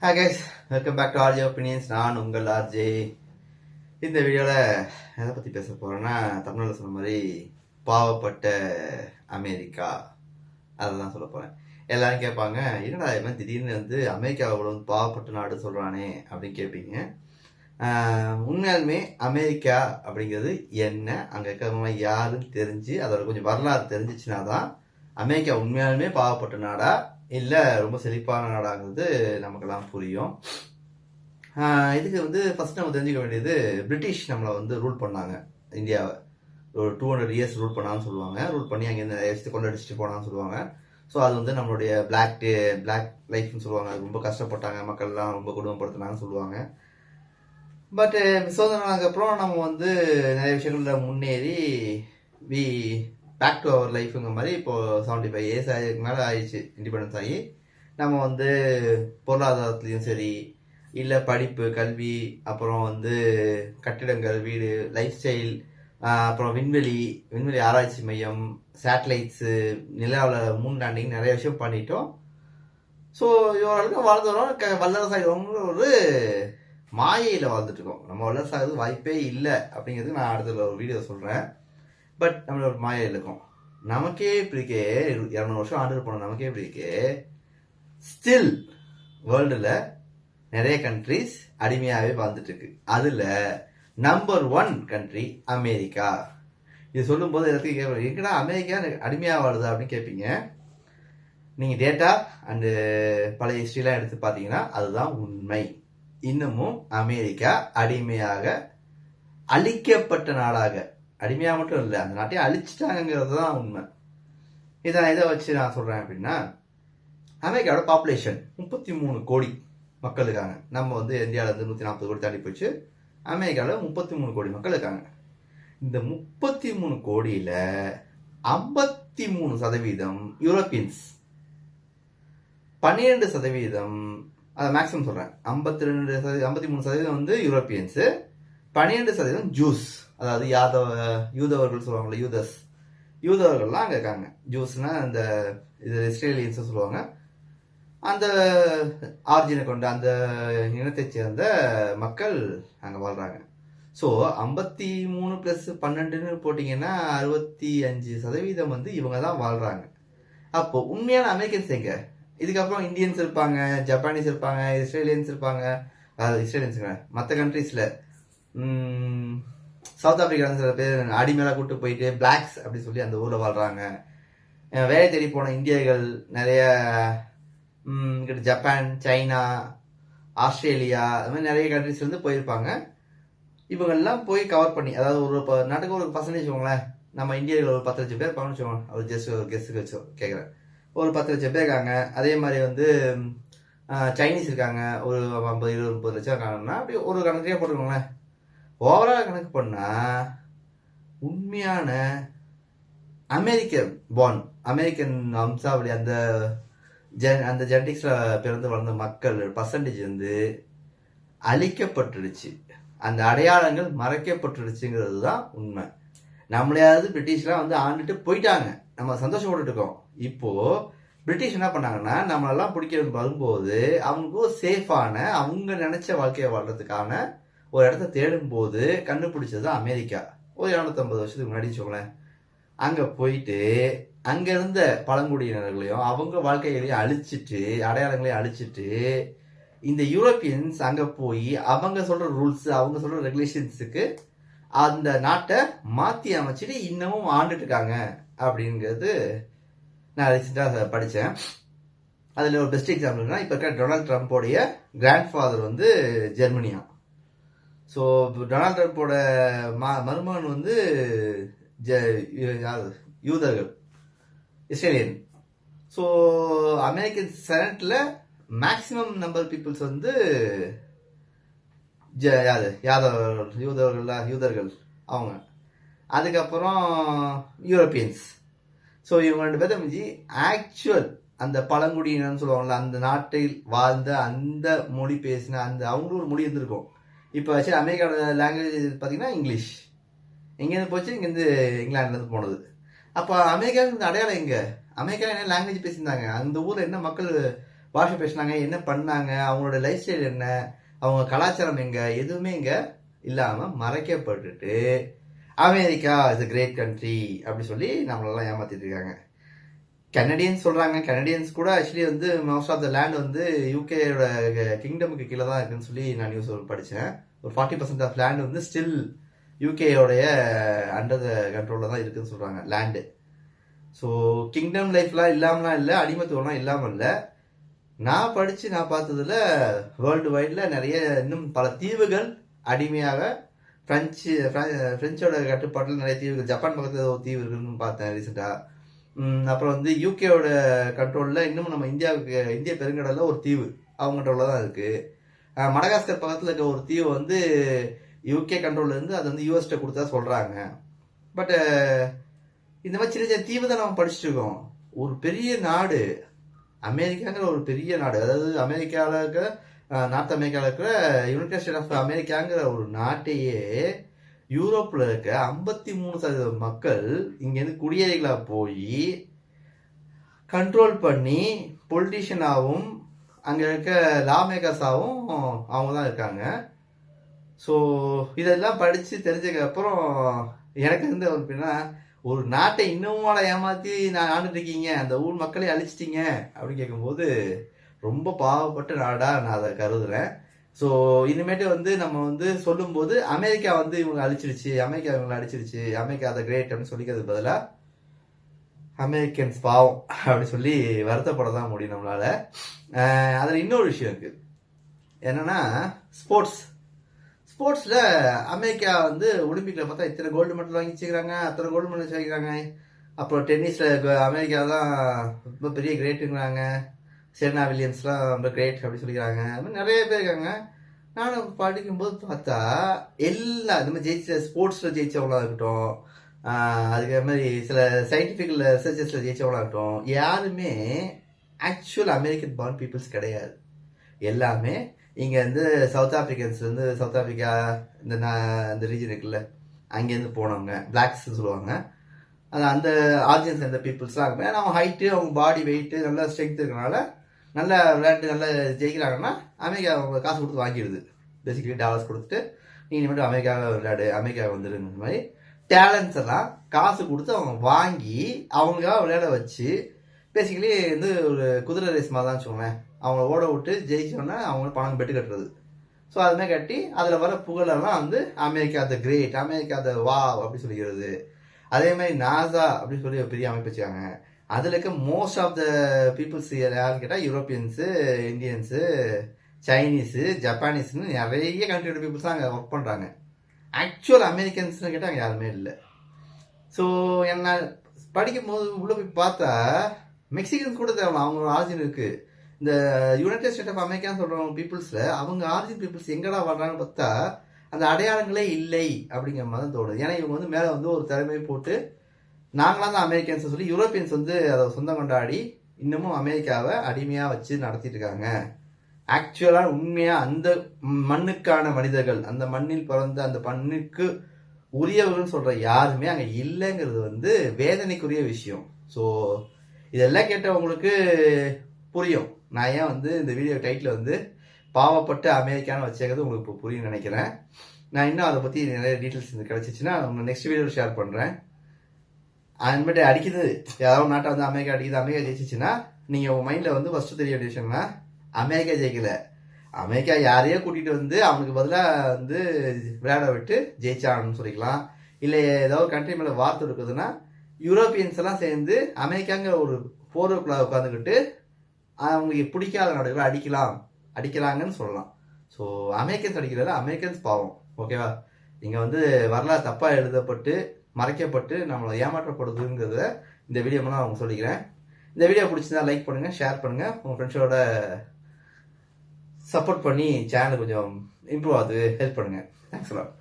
Hi guys, welcome back to RJ opinions. நான் உங்கள் RJ. இந்த வீடியோவில் எதை பற்றி பேச போகிறேன்னா, தமிழில் சொன்ன மாதிரி பாவப்பட்ட அமெரிக்கா அதெல்லாம் சொல்ல போகிறேன். எல்லாரும் கேட்பாங்க, என்னடா இவன் திடீர்னு அமெரிக்காவை இவ்வளோ பாவப்பட்ட நாடு சொல்கிறானே அப்படின்னு கேட்பீங்க. உண்மையாலுமே அமெரிக்கா அப்படிங்கிறது என்ன, அங்கே இருக்கிறவங்க யாருன்னு தெரிஞ்சு அதோட கொஞ்சம் வரலாறு தெரிஞ்சிச்சுன்னா தான் அமெரிக்கா உண்மையாலுமே பாவப்பட்ட நாடா இல்லை ரொம்ப செழிப்பான நாடாங்கிறது நமக்கெல்லாம் புரியும். இதுக்கு ஃபர்ஸ்ட் நம்ம தெரிஞ்சுக்க வேண்டியது, பிரிட்டிஷ் நம்மளை ரூல் பண்ணாங்க இந்தியாவை. ஒரு 200 இயர்ஸ் ரூல் பண்ணான்னு சொல்லுவாங்க. ரூல் பண்ணி அங்கேருந்து நிறைய விஷயத்தை கொண்டடிச்சிட்டு போனான்னு சொல்லுவாங்க. ஸோ அது நம்மளுடைய பிளாக் லைஃப்னு சொல்லுவாங்க. அது ரொம்ப கஷ்டப்பட்டாங்க, மக்கள்லாம் ரொம்ப குடும்பப்படுத்தினாங்கன்னு சொல்லுவாங்க. பட் சுதந்திரம் அப்புறம் நம்ம நிறைய விஷயங்கள்ல முன்னேறி வி பேக் டு அவர் லைஃபுங்கிற மாதிரி இப்போது 75 இயர்ஸ் அதுக்கு மேலே ஆயிடுச்சு இண்டிபெண்டன்ஸ் ஆகி. நம்ம பொருளாதாரத்துலேயும் சரி, இல்லை படிப்பு, கல்வி, அப்புறம் கட்டிடங்கள், வீடு, லைஃப் ஸ்டைல், அப்புறம் விண்வெளி ஆராய்ச்சி மையம், சேட்டலைட்ஸு, நிலாவில் மூன் லேண்டிங், நிறைய விஷயம் பண்ணிட்டோம். ஸோ இவர்களுக்கு வாழ்ந்து வரோம். வல்லரசாகிறவங்க ஒரு மாயையில் வாழ்ந்துட்டு இருக்கோம். நம்ம வல்லரசாகிறது வாய்ப்பே இல்லை அப்படிங்கிறது நான் அடுத்த ஒரு வீடியோ சொல்கிறேன். பட் நம்மளோட மாயையில் இருக்கும். நமக்கே இப்படிக்கே 200 வருஷம் ஆண்டு போனோம். நமக்கே இப்படிக்கே ஸ்டில் வேர்ல்டில் நிறைய கண்ட்ரிஸ் அடிமையாகவே வாழ்ந்துட்டு இருக்கு. அதில் நம்பர் 1 கண்ட்ரி அமெரிக்கா. இது சொல்லும் போது எல்லாத்துக்கும் கேட்பேன், எங்கடா அமெரிக்கா அடிமையாக வாழுது அப்படின்னு கேட்பீங்க. நீங்கள் டேட்டா அண்டு பழைய ஹிஸ்ட்ரிலாம் எடுத்து பார்த்தீங்கன்னா அதுதான் உண்மை. இன்னமும் அமெரிக்கா அடிமையாக, அழிக்கப்பட்ட நாடாக, அடிமையாக மட்டும் இல்லை, அந்த நாட்டையும் அழிச்சிட்டாங்கிறது தான் உண்மை. இதை வச்சு நான் சொல்கிறேன் அப்படின்னா, அமெரிக்காவோட பாப்புலேஷன் 33 கோடி மக்கள் இருக்காங்க. நம்ம இந்தியாவில் 140 கோடி தாண்டி போச்சு. அமெரிக்காவில் 33 கோடி மக்கள் இருக்காங்க. இந்த 33 கோடியில் 53% யூரோப்பியன்ஸ், 12%, அதை மேக்ஸிமம் சொல்கிறேன், 53% யூரோப்பியன்ஸு, 12% ஜூஸ், அதாவது யூதவர்கள் சொல்லுவாங்கள்ல, யூதவர்கள்லாம் அங்கே இருக்காங்க. ஜூஸ்னா இந்த இஸ்ரேலியன்ஸ் சொல்லுவாங்க. அந்த ஆரிஜினை கொண்ட அந்த இனத்தை சேர்ந்த மக்கள் அங்கே வாழ்கிறாங்க. ஸோ 53 + 12 போட்டிங்கன்னா 65% இவங்க தான் வாழ்கிறாங்க. அப்போ உண்மையான அமெரிக்கன்ஸ் எங்க? இதுக்கப்புறம் இந்தியன்ஸ் இருப்பாங்க, ஜப்பானீஸ் இருப்பாங்க, இஸ்ரேலியன்ஸ் இருப்பாங்க. அதாவது இஸ்ரேலியன்ஸுங்க மற்ற கண்ட்ரீஸில் சவுத் ஆப்பிரிக்கா சில பேர் அடிமையாக கூட்டு போயிட்டு பிளாக்ஸ் அப்படி சொல்லி அந்த ஊரில் வாழ்கிறாங்க. வேலை தேடி போன இந்தியர்கள் நிறைய ஜப்பான், சைனா, ஆஸ்திரேலியா, அது மாதிரி நிறைய கண்ட்ரிஸ்லேருந்து போயிருப்பாங்க. இவங்கெல்லாம் போய் கவர் பண்ணி, அதாவது ஒரு நாட்டுக்கு ஒரு பர்சன்டேஜ் வச்சுக்கோங்களேன், நம்ம இந்தியர்கள் ஒரு 10 லட்சம் பேர் இருப்பாங்கன்னு வச்சுக்கோங்க. அவர் ஜஸ்ட் ஒரு கெஸ்ட்டுக்கு வச்சு கேட்குறேன். ஒரு 10 லட்சம் பேர் இருக்காங்க. அதே மாதிரி சைனீஸ் இருக்காங்க, ஒரு 50, 20, 30 லட்சம் இருக்காங்கன்னா அப்படி ஒரு கணக்கையாக போட்டுக்கோங்களேன். ஓவரால் கணக்கு பண்ணால் உண்மையான அமெரிக்கன் வம்சாவளி, அந்த ஜெனடிக்ஸில் பிறந்து வளர்ந்த மக்கள் பர்சன்டேஜ் அழிக்கப்பட்டுடுச்சு. அந்த அடையாளங்கள் மறைக்கப்பட்டுடுச்சுங்கிறது தான் உண்மை. நம்மளையாவது பிரிட்டிஷ்லாம் ஆண்டுட்டு போயிட்டாங்க, நம்ம சந்தோஷப்பட்டு இருக்கோம். இப்போது பிரிட்டிஷ் என்ன பண்ணாங்கன்னா, நம்மளெல்லாம் பிடிக்க வரும்போது அவங்களுக்கு ஒரு சேஃபான, அவங்க நினைச்ச வாழ்க்கையை வாழ்றதுக்கான ஒரு இடத்த தேடும் போது கண்டுபிடிச்சது தான் அமெரிக்கா. ஒரு 250 வருஷத்துக்கு முன்னாடி வச்சுக்கோங்களேன். அங்கே போயிட்டு அங்கே இருந்த பழங்குடியினர்களையும் அவங்க வாழ்க்கைகளையும் அழிச்சிட்டு, அடையாளங்களையும் அழிச்சிட்டு, இந்த யூரோப்பியன்ஸ் அங்கே போய் அவங்க சொல்கிற ரூல்ஸ், அவங்க சொல்கிற ரெகுலேஷன்ஸுக்கு அந்த நாட்டை மாற்றி அமைச்சிட்டு இன்னமும் ஆண்டுட்டு இருக்காங்க அப்படிங்கிறது நான் ரீசெண்டாக படித்தேன். அதில் ஒரு பெஸ்ட் எக்ஸாம்பிள்னா, இப்போ இருக்க டொனால்ட் ட்ரம்ப்போடைய கிராண்ட் ஃபாதர் ஜெர்மனியா. ஸோ டொனால்ட் ட்ரம்ப்போட மருமகன் யூதர்கள், இஸ்ரேலியன். ஸோ அமெரிக்கன் செனட்டில் மேக்சிமம் நம்பர் பீப்புள்ஸ் யூதர்கள் அவங்க. அதுக்கப்புறம் யூரோப்பியன்ஸ். ஸோ இவங்க 2 பேர்த்த மிஞ்சி ஆக்சுவல் அந்த பழங்குடியினர்னு சொல்லுவாங்கள்ல, அந்த நாட்டில் வாழ்ந்த, அந்த மொழி பேசின, அந்த அவங்களும் ஒரு மொழி இருந்திருக்கும். இப்போ வச்சு அமெரிக்காவோட லாங்குவேஜ் பார்த்தீங்கன்னா இங்கிலீஷ். எங்கேருந்து போச்சு? இங்கேருந்து இங்கிலாந்துலேருந்து போனது. அப்போ அமெரிக்காவுக்கு இந்த அடையாளம் எங்கே? அமெரிக்காவில் என்ன லாங்குவேஜ் பேசியிருந்தாங்க? அந்த ஊரில் என்ன மக்கள் பாஷை பேசினாங்க, என்ன பண்ணாங்க, அவங்களோட லைஃப் ஸ்டைல் என்ன, அவங்க கலாச்சாரம் எங்க, எதுவுமே இங்க இல்லாம மறைக்கப்பட்டுட்டு America is a great country அப்படி சொல்லி நம்மளெல்லாம் ஏமாத்திட்டு இருக்காங்க. கனடியன்ஸ் சொல்றாங்க, கனடியன்ஸ் கூட ஆக்சுவலி வந்து மோஸ்ட் ஆஃப் த லேண்ட் வந்து யூகேயோட கிங்டமுக்கு கீழே தான் இருக்குன்னு சொல்லி நான் நியூஸ் படித்தேன். ஒரு 40% ஆஃப் லேண்ட் வந்து ஸ்டில் யூகேயோடைய அண்டர் த கண்ட்ரோலில் தான் இருக்குன்னு சொல்றாங்க லேண்டு. ஸோ கிங்டம் லைஃப்லாம் இல்லாமலாம் இல்லை, அடிமத்துவம்லாம் இல்லாமல் இல்லை. நான் பார்த்ததுல வேர்ல்டு வைடில் நிறைய இன்னும் பல தீவுகள் அடிமையாக பிரெஞ்சோட கட்டுப்பாட்டில் நிறைய தீவுகள், ஜப்பான் பக்கத்தில் ஒரு தீவு இருக்குன்னு பார்த்தேன் ரீசெண்டாக. அப்புறம் வந்து யூகேவோட கண்ட்ரோலில் இன்னும் நம்ம இந்திய பெருங்கடலில் ஒரு தீவு அவங்க கண்ட்ரோலில் தான் இருக்குது. மடகாஸ்கர் பக்கத்தில் இருக்க ஒரு தீவு வந்து யூகே கண்ட்ரோலில் இருந்து அது வந்து யூஎஸ்ட கொடுத்தா சொல்கிறாங்க. பட் இந்த மாதிரி சின்ன சின்ன தீவு தான் நம்ம படிச்சுட்டு இருக்கோம். ஒரு பெரிய நாடு அமெரிக்காங்கிற ஒரு பெரிய நாடு, அதாவது அமெரிக்காவில் இருக்கிற நார்த் அமெரிக்காவில் இருக்கிற யுனைடெட் ஸ்டேட் ஆஃப் அமெரிக்காங்கிற ஒரு நாட்டையே யூரோப்பில் இருக்க 53% மக்கள் இங்கேருந்து குடியேறிகளாக போய் கண்ட்ரோல் பண்ணி பொலிட்டிஷியனாகவும் அங்கே இருக்க லா மேக்கர்ஸாகவும் அவங்க தான் இருக்காங்க. ஸோ இதெல்லாம் படித்து தெரிஞ்சதுக்கு அப்புறம் எனக்கு வந்து எப்படின்னா, ஒரு நாட்டை இன்னமும் ஏமாற்றி நான் ஆண்டுட்டு இருக்கீங்க, அந்த ஊர் மக்களை அழிச்சிட்டீங்க அப்படின்னு கேட்கும்போது ரொம்ப பாவப்பட்ட நாடா நான் அதை கருதுறேன். ஸோ இனிமேட்டு வந்து நம்ம வந்து சொல்லும்போது அமெரிக்கா வந்து இவங்களை அழிச்சிருச்சு, அமெரிக்கா இவங்களை அடிச்சிருச்சு, அமெரிக்கா அதை கிரேட் அப்படின்னு சொல்லிக்கிறது பதிலாக அமெரிக்கன்ஸ் பாவம் அப்படி சொல்லி வருத்தப்பட தான் முடியும் நம்மளால. அதில் இன்னொரு விஷயம் இருக்கு, என்னன்னா ஸ்போர்ட்ஸில் அமெரிக்கா வந்து ஒலிம்பிக்கில் பார்த்தா இத்தனை கோல்டு மெடல் வாங்கி வச்சுக்கிறாங்க, அத்தனை கோல்டு மெடல் வச்சுக்கிறாங்க. அப்புறம் டென்னிஸில் அமெரிக்கா தான் ரொம்ப பெரிய கிரேட்டுங்கிறாங்க, செரினா வில்லியம்ஸ்லாம் ரொம்ப கிரேட் அப்படி சொல்லிக்கிறாங்க. அது மாதிரி நிறைய பேர் இருக்காங்க. நானும் படிக்கும்போது பார்த்தா எல்லாம் இந்த மாதிரி ஸ்போர்ட்ஸில் ஜெயிச்சவங்களாக இருக்கட்டும், அதுக்கு மாதிரி சில சயின்டிஃபிக் ரிசர்ச்சஸில் ஜெயிச்சவங்களாக இருக்கட்டும், யாருமே ஆக்சுவல் அமெரிக்கன் பார்ன் பீப்புள்ஸ் கிடையாது. எல்லாமே இங்கே வந்து சவுத் ஆஃப்ரிக்கன்ஸ்லேருந்து, சவுத் ஆஃப்ரிக்கா இந்த ரீஜன் இருக்குல்ல, அங்கேருந்து போனவங்க பிளாக்ஸ்ன்னு சொல்லுவாங்க. அந்த ஆர்ஜின்ஸ் அந்த பீப்புள்ஸ்லாம் இருக்காங்க. அவங்க ஹைட்டு, அவங்க பாடி வெயிட்டு, நல்ல ஸ்ட்ரென்த் இருக்கிறனால நல்ல விளையாட்டு நல்லா ஜெயிக்கிறாங்கன்னா அமெரிக்கா அவங்க காசு கொடுத்து வாங்கிடுது. பேசிக்கலி டாலர்ஸ் கொடுத்துட்டு நீ இனிமேட்டு அமெரிக்காவில் விளையாடு, அமெரிக்காவை வந்துடுங்கிற மாதிரி டேலண்ட்ஸ் எல்லாம் காசு கொடுத்து அவங்க வாங்கி அவங்களுக்காக விளையாட வச்சு, பேசிக்கலி வந்து ஒரு குதிரை ரேஸ் மாதிரி தான் வச்சுக்கோங்களேன். அவங்கள ஓட விட்டு ஜெயிச்சோன்னா அவங்க பணம் பெட்டு கட்டுறது. ஸோ அதுமாதிரி கட்டி அதில் வர புகழெல்லாம் வந்து America the great, America the வா அப்படி சொல்லிக்கிறது. அதே மாதிரி நாசா அப்படின்னு சொல்லி ஒரு பெரிய அமைப்பு வச்சுக்காங்க. அதில் இருக்க மோஸ்ட் ஆஃப் த பீப்புள்ஸ் யாருன்னு கேட்டால் யூரோப்பியன்ஸு, இந்தியன்ஸு, சைனீஸு, ஜப்பானீஸ்னு நிறைய கண்ட்ரியோட பீப்புள்ஸ் தான் அங்கே ஒர்க் பண்ணுறாங்க. ஆக்சுவல் அமெரிக்கன்ஸ்னு கேட்டால் அங்கே யாருமே இல்லை. ஸோ என்ன படிக்கும்போது உள்ளே போய் பார்த்தா மெக்சிகன்ஸ் கூட தேவை, அவங்களோட ஆரிஜின் இருக்குது. இந்த யுனைடெட் ஸ்டேட் ஆஃப் அமெரிக்கான்னு சொல்கிறவங்க பீப்புள்ஸில் அவங்க ஆரிஜின் பீப்புள்ஸ் எங்கடா வர்றாங்கன்னு பார்த்தா அந்த அடையாளங்களே இல்லை அப்படிங்கிற மாதிரி தான் தோணுது. ஏன்னா இவங்க வந்து மேலே வந்து ஒரு திறமையை போட்டு நாங்களாம் தான் அமெரிக்கன்ஸ் சொல்லி யூரோப்பியன்ஸ் வந்து அதை சொந்தம் கொண்டாடி இன்னமும் அமெரிக்காவை அடிமையாக வச்சு நடத்திட்டு இருக்காங்க. ஆக்சுவலாக உண்மையாக அந்த மண்ணுக்கான மனிதர்கள், அந்த மண்ணில் பிறந்த அந்த மண்ணுக்கு உரியவர்கள்னு சொல்கிற யாருமே அங்கே இல்லைங்கிறது வந்து வேதனைக்குரிய விஷயம். ஸோ இதெல்லாம் கேட்டவங்களுக்கு புரியும் நான் ஏன் வந்து இந்த வீடியோ டைட்டில் வந்து பாவப்பட்டு அமெரிக்கான்னு வச்சேங்கிறது உங்களுக்கு இப்போ புரியும்னு நினைக்கிறேன். நான் இன்னும் அதை பற்றி நிறைய டீட்டெயில்ஸ் கிடச்சிச்சின்னா உங்கள் நெக்ஸ்ட் வீடியோவில் ஷேர் பண்ணுறேன். அதுமாதிரி அடிக்குது, ஏதாவது நாட்டை வந்து அமெரிக்கா அடிக்குது, அமெரிக்கா ஜெயிச்சிச்சுன்னா நீங்கள் உங்கள் மைண்டில் வந்து ஃபஸ்ட்டு தெரிய வேண்டிய விஷயம்னா அமெரிக்கா ஜெயிக்கல, அமெரிக்கா யாரையோ கூட்டிகிட்டு வந்து அவனுக்கு பதிலாக வந்து விளையாட விட்டு ஜெயிச்சான்னு சொல்லிக்கலாம். இல்லை ஏதாவது கண்ட்ரி மேலே வார்த்தை இருக்குதுன்னா யூரோப்பியன்ஸ் எல்லாம் சேர்ந்து அமெரிக்காங்கிற ஒரு போர்வுக்குள்ள உட்காந்துக்கிட்டு அவங்களுக்கு பிடிக்காத நாடுகளை அடிக்கலாங்கன்னு சொல்லலாம். ஸோ அமெரிக்கன்ஸ் அடிக்கிறதுல அமெரிக்கன்ஸ் பாவம். ஓகேவா? இங்கே வந்து வரலாறு தப்பாக எழுதப்பட்டு மறைக்கப்பட்டு நம்மளை ஏமாற்றப்படுதுங்கிறத இந்த வீடியோ மூலம் அவங்க சொல்லிக்கிறேன். இந்த வீடியோ பிடிச்சிருந்தா லைக் பண்ணுங்கள், ஷேர் பண்ணுங்கள், உங்கள் ஃப்ரெண்ட்ஸோட சப்போர்ட் பண்ணி சேனல் கொஞ்சம் இம்ப்ரூவ் ஆகுது ஹெல்ப் பண்ணுங்கள். தேங்க்ஸ் எல்லாம்.